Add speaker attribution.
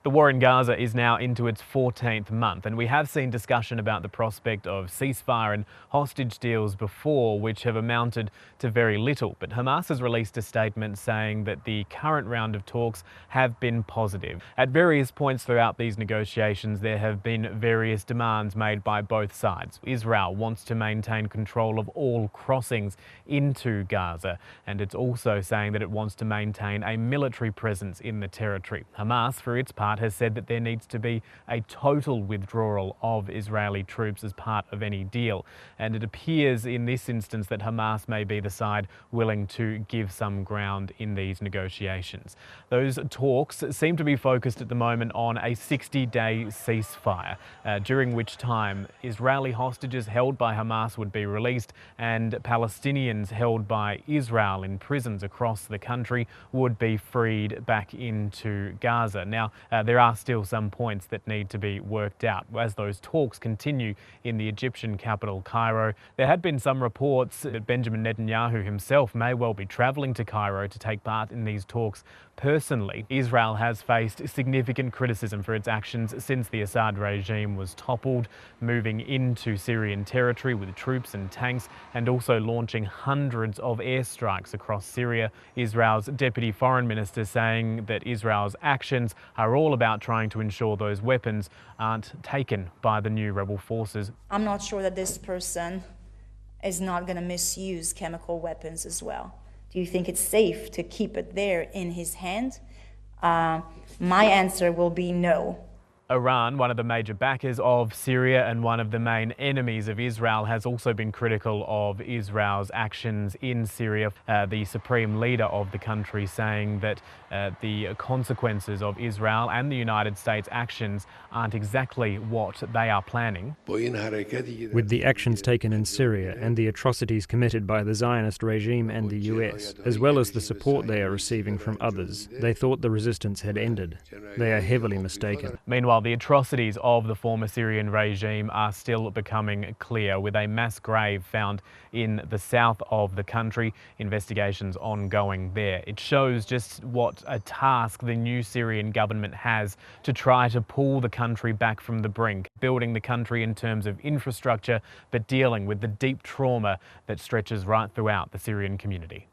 Speaker 1: The war in Gaza is now into its 14th month, and we have seen discussion about the prospect of ceasefire and hostage deals before, which have amounted to very little. But Hamas has released a statement saying that the current round of talks have been positive. At various points throughout these negotiations, there have been various demands made by both sides. Israel wants to maintain control of all crossings into Gaza, and it's also saying that it wants to maintain a military presence in the territory. Hamas, for its part, has said that there needs to be a total withdrawal of Israeli troops as part of any deal. And it appears in this instance that Hamas may be the side willing to give some ground in these negotiations. Those talks seem to be focused at the moment on a 60-day ceasefire, during which time Israeli hostages held by Hamas would be released and Palestinians held by Israel in prisons across the country would be freed back into Gaza. Now, there are still some points that need to be worked out as those talks continue in the Egyptian capital, Cairo. There had been some reports that Benjamin Netanyahu himself may well be travelling to Cairo to take part in these talks personally. Israel has faced significant criticism for its actions since the Assad regime was toppled, moving into Syrian territory with troops and tanks, and also launching hundreds of airstrikes across Syria. Israel's deputy foreign minister saying that Israel's actions are all about trying to ensure those weapons aren't taken by the new rebel forces.
Speaker 2: I'm not sure that this person is not going to misuse chemical weapons as well. Do you think it's safe to keep it there in his hand? My answer will be no.
Speaker 1: Iran, one of the major backers of Syria and one of the main enemies of Israel, has also been critical of Israel's actions in Syria. The supreme leader of the country saying that the consequences of Israel and the United States' actions aren't exactly what they are planning.
Speaker 3: With the actions taken in Syria and the atrocities committed by the Zionist regime and the US, as well as the support they are receiving from others, they thought the resistance had ended. They are heavily mistaken.
Speaker 1: Meanwhile, the atrocities of the former Syrian regime are still becoming clear, with a mass grave found in the south of the country. Investigations ongoing there. It shows just what a task the new Syrian government has to try to pull the country back from the brink, building the country in terms of infrastructure, but dealing with the deep trauma that stretches right throughout the Syrian community.